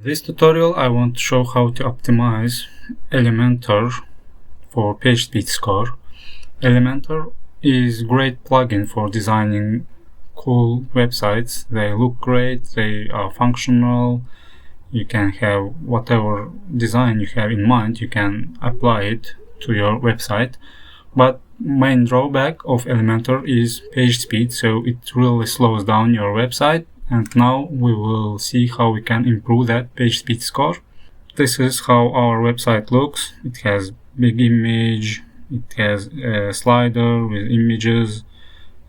This tutorial I want to show how to optimize Elementor for PageSpeed score. Elementor is a great plugin for designing cool websites. They look great, they are functional. You can have whatever design you have in mind, you can apply it to your website. But main drawback of Elementor is page speed, so it really slows down your website. And now we will see how we can improve that page speed score. This is how our website looks. It has big image, it has a slider with images,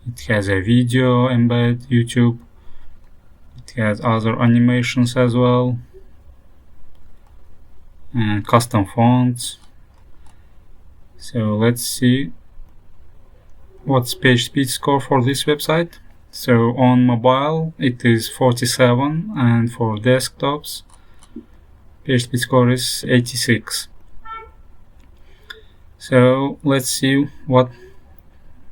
it has a video embed, YouTube, it has other animations as well, and custom fonts. So let's see what's page speed score for this website. So on mobile it is 47, and for desktops page speed score is 86. So let's see what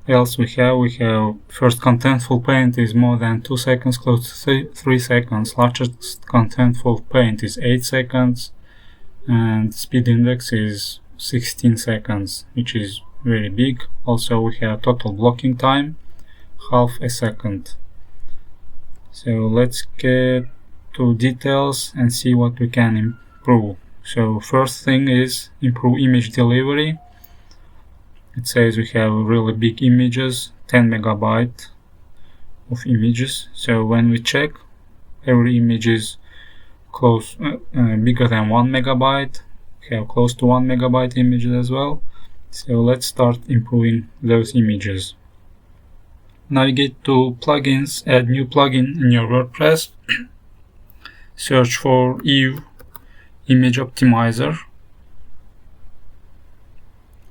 else we have. We have first contentful paint is more than 2 seconds, close to 3 seconds. Largest contentful paint is 8 seconds, and speed index is 16 seconds, which is very big. Also we have total blocking time, half a second. So let's get to details and see what we can improve. So first thing is improve image delivery. It says we have really big images, 10 megabyte of images. So when we check, every image is close bigger than 1 megabyte. We have close to 1 megabyte images as well. So let's start improving those images. Navigate to plugins, add new plugin in your WordPress. Search for Eve Image Optimizer.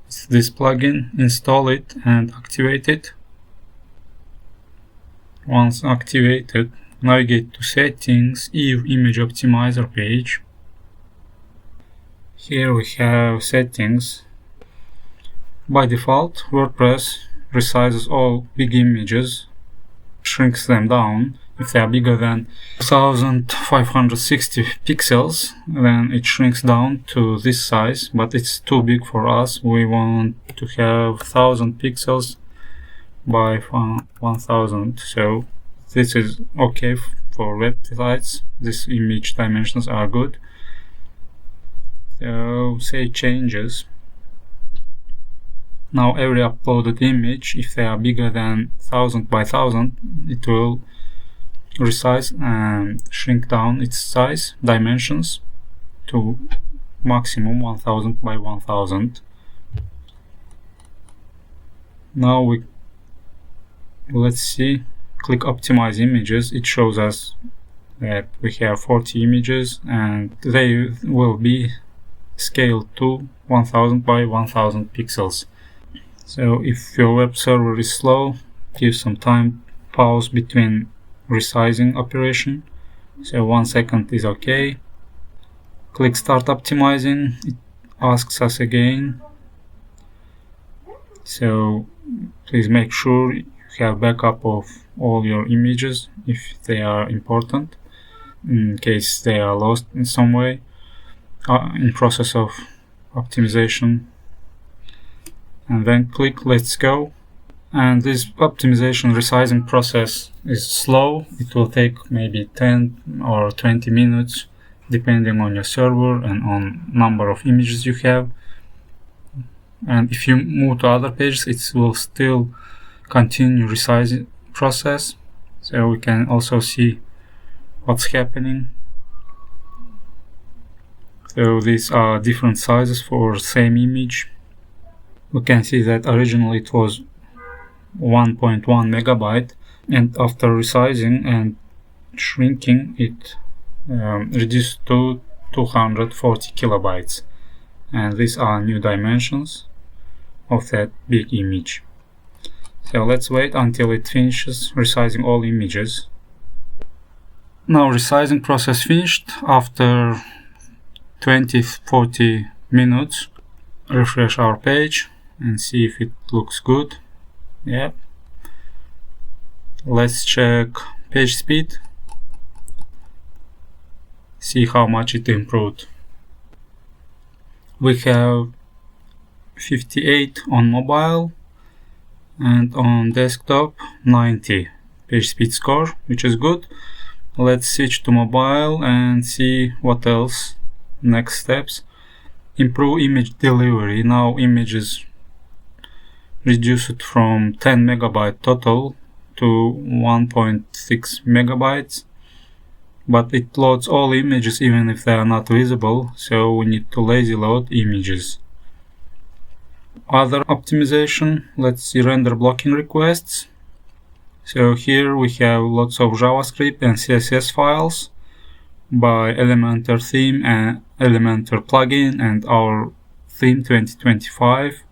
It's this plugin, install it and activate it. Once activated, navigate to Settings, Eve Image Optimizer page. Here we have settings. By default, WordPress resizes all big images, shrinks them down. If they are bigger than 1560 pixels, then it shrinks down to this size, but it's too big for us. We want to have 1000 pixels by 1000. So this is okay for websites. These image dimensions are good. So say changes. Now every uploaded image, if they are bigger than 1000 by 1000, it will resize and shrink down its size dimensions to maximum 1000 by 1000. Now let's see, click optimize images. It shows us that we have 40 images and they will be scaled to 1000 by 1000 pixels. So if your web server is slow, give some time pause between resizing operation. So 1 second is okay. Click start optimizing. It asks us again. So please make sure you have backup of all your images if they are important, in case they are lost in some way in process of optimization. And then click let's go. And this optimization resizing process is slow. It will take maybe 10 or 20 minutes depending on your server and on number of images you have. And if you move to other pages, it will still continue resizing process. So we can also see what's happening. So these are different sizes for same image. We can see that originally it was 1.1 megabyte, and after resizing and shrinking it reduced to 240 kilobytes, and these are new dimensions of that big image. So let's wait until it finishes resizing all images. Now resizing process finished. After 20-40 minutes, refresh our page and see if it looks good. Yeah. Let's check page speed. see how much it improved. We have 58 on mobile and on desktop 90 page speed score, which is good. Let's switch to mobile and see what else. Next steps. Improve image delivery. Now images reduced from 10 megabyte total to 1.6 megabytes, but it loads all images even if they are not visible, so we need to lazy load images. Other optimization, let's see render blocking requests. So here we have lots of JavaScript and CSS files by Elementor theme and Elementor plugin and our theme 2025.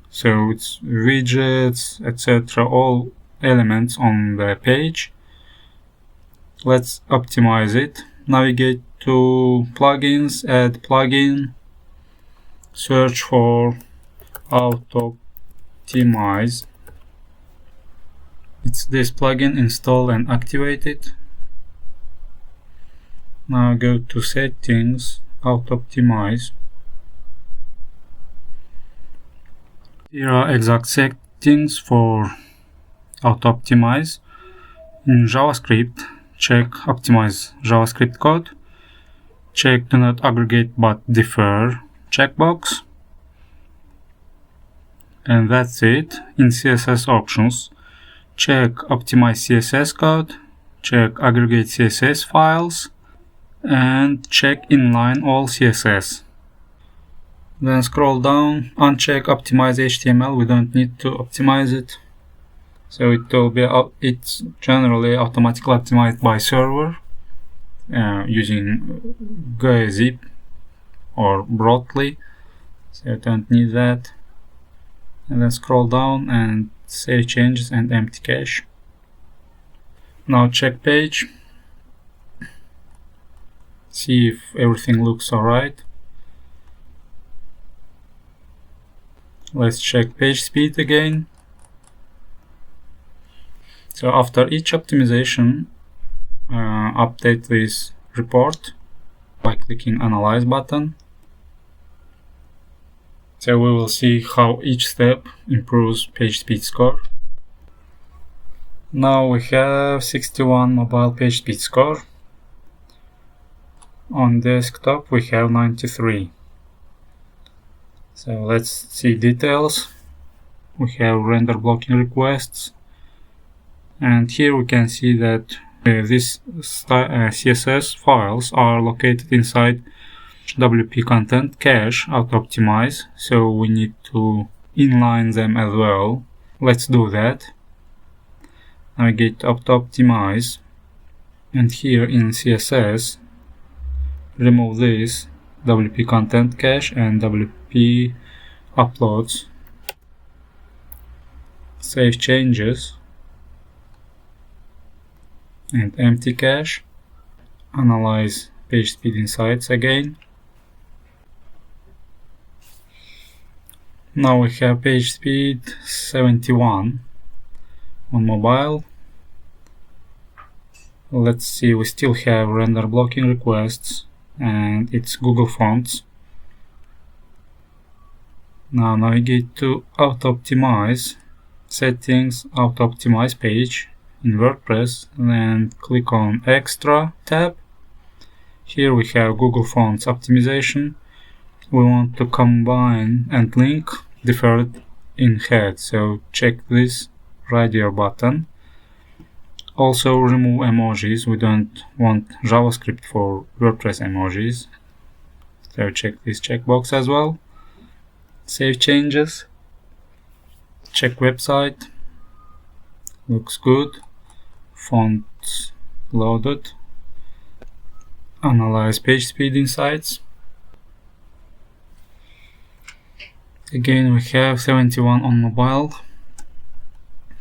So it's widgets, etc., all elements on the page. Let's optimize it. Navigate to plugins, add plugin, search for auto-optimize. It's this plugin, install and activate it. Now go to settings, auto-optimize. Here are exact settings for auto-optimize. In JavaScript, check optimize JavaScript code. Check do not aggregate but defer checkbox. And that's it. In CSS options, check optimize CSS code, check aggregate CSS files, and check inline all CSS. Then scroll down, uncheck optimize HTML. We don't need to optimize it. So it will be it's generally automatically optimized by server using zip or broadly. So you don't need that. And then scroll down and save changes and empty cache. Now check page. See if everything looks alright. Let's check page speed again. So after each optimization, update this report by clicking Analyze button. So we will see how each step improves page speed score. Now we have 61 mobile page speed score. On desktop we have 93. So let's see details. We have render blocking requests, and here we can see that these CSS files are located inside WP content cache auto-optimize, so we need to inline them as well. Let's do that. Navigate to auto-optimize, and here in CSS remove this WP content cache and WP uploads. Save changes and empty cache. Analyze page speed insights again. Now we have page speed 71 on mobile. Let's see, we still have render blocking requests and it's Google Fonts. Now navigate to auto-optimize, settings, auto-optimize page in WordPress, and click on Extra tab. Here we have Google Fonts optimization. We want to combine and link deferred in head, so check this radio button. Also remove emojis. We don't want JavaScript for WordPress emojis, so check this checkbox as well. Save changes. Check website. Looks good. Fonts loaded. Analyze page speed insights. Again we have 71 on mobile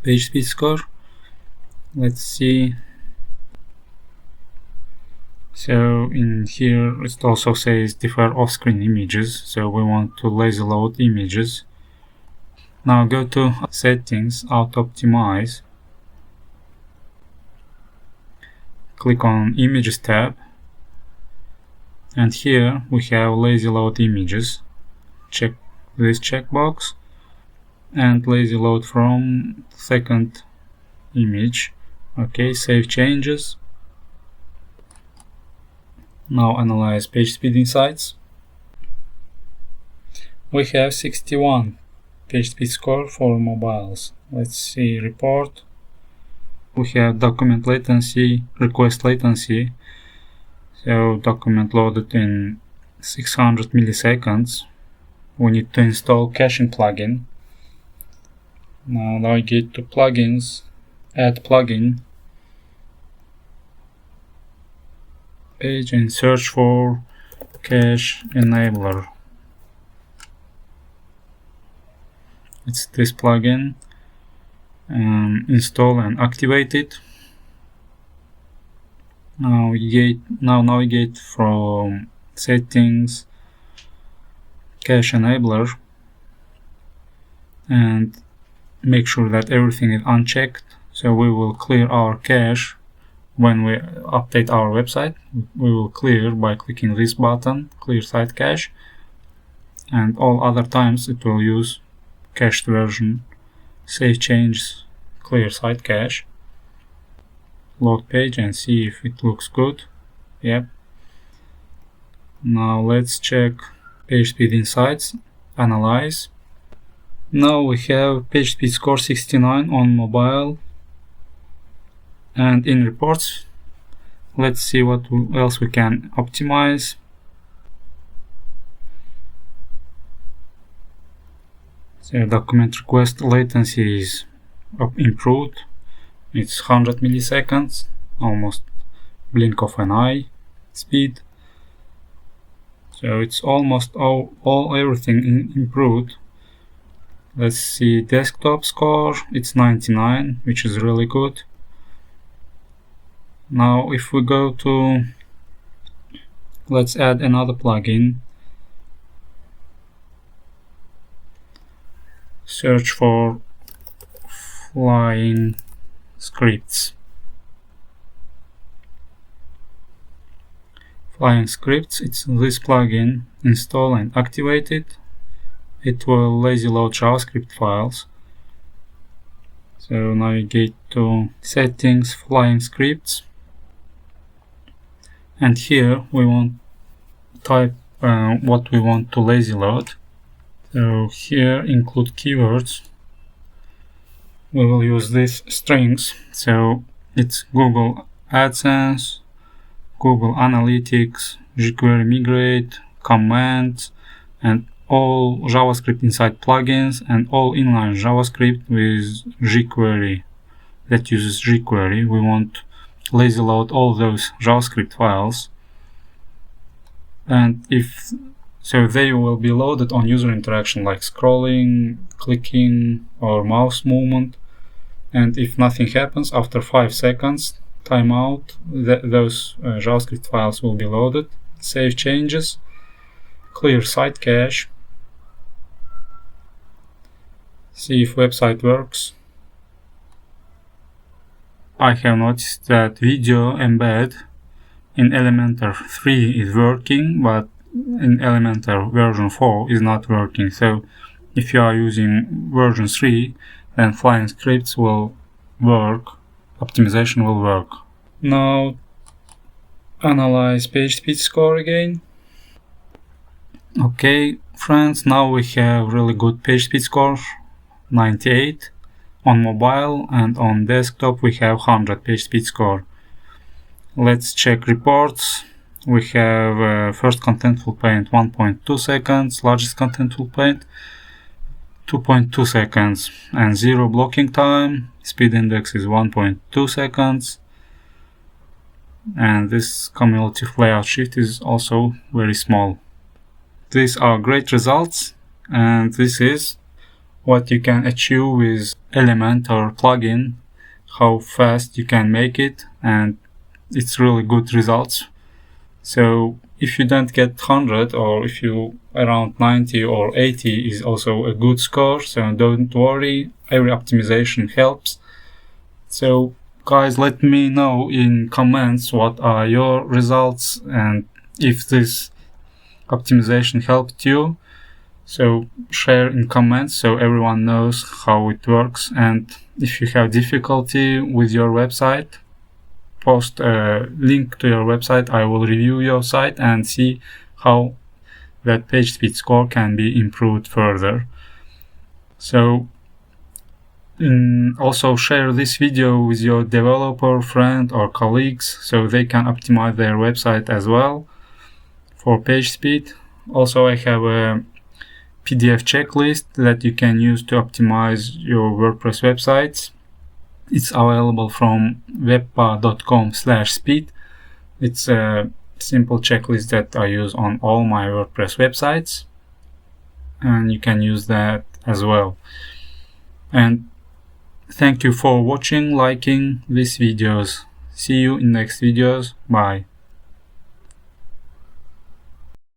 page speed score. Let's see. So in here it also says defer off-screen images, so we want to lazy load images. Now go to settings, auto-optimize. click on Images tab, and here we have lazy load images. Check this checkbox and lazy load from second image. Okay, save changes. Now analyze PageSpeed insights. We have 61 PageSpeed score for mobiles. Let's see report. We have document latency, request latency. So document loaded in 600 milliseconds. We need to install caching plugin. Now navigate to plugins, add plugin page and search for cache enabler. It's this plugin. Install and activate it. Now navigate from settings, cache enabler, and make sure that everything is unchecked. So we will clear our cache when we update our website. We will clear by clicking this button, clear site cache, and all other times it will use cached version. Save changes, clear site cache, load page and see if it looks good. Yep. Now let's check PageSpeed insights, analyze. Now we have PageSpeed score 69 on mobile, and in reports, let's see what else we can optimize. So document request latency is improved. It's 100 milliseconds, almost blink of an eye speed. So it's almost everything improved. Let's see desktop score. It's 99, which is really good. Now if we go to, let's add another plugin. Search for flying scripts. Flying scripts, it's this plugin. Install and activate it. It will lazy load JavaScript files. So navigate to settings, flying scripts, and here we want type what we want to lazy load. So here include keywords. We will use these strings. So it's Google AdSense, Google Analytics, jQuery Migrate, commands, and all JavaScript inside plugins, and all inline JavaScript with jQuery that uses jQuery. We want lazy load all those JavaScript files, and so they will be loaded on user interaction like scrolling, clicking, or mouse movement. And if nothing happens after 5 seconds timeout, those JavaScript files will be loaded. Save changes, clear site cache, see if website works. I have noticed that video embed in Elementor 3 is working, but in Elementor version 4 is not working. So if you are using version 3, then flying scripts will work, optimization will work. Now analyze PageSpeed score again. Okay friends, now we have really good PageSpeed score, 98 on mobile, and on desktop we have 100 PageSpeed score. Let's check reports. We have first contentful paint 1.2 seconds, largest contentful paint 2.2 seconds, and zero blocking time. Speed index is 1.2 seconds, and this cumulative layout shift is also very small. These are great results, and this is what you can achieve with Elementor plugin, how fast you can make it, and it's really good results. So if you don't get 100, or if you around 90 or 80 is also a good score, so don't worry, every optimization helps. So guys, let me know in comments what are your results and if this optimization helped you. So share in comments so everyone knows how it works, and if you have difficulty with your website, post a link to your website. I will review your site and see how that page speed score can be improved further. So also share this video with your developer friend or colleagues so they can optimize their website as well for page speed. Also, I have a PDF checklist that you can use to optimize your WordPress websites. It's available from webpa.com/speed. It's a simple checklist that I use on all my WordPress websites, and you can use that as well. And thank you for watching, liking these videos. See you in next videos. Bye.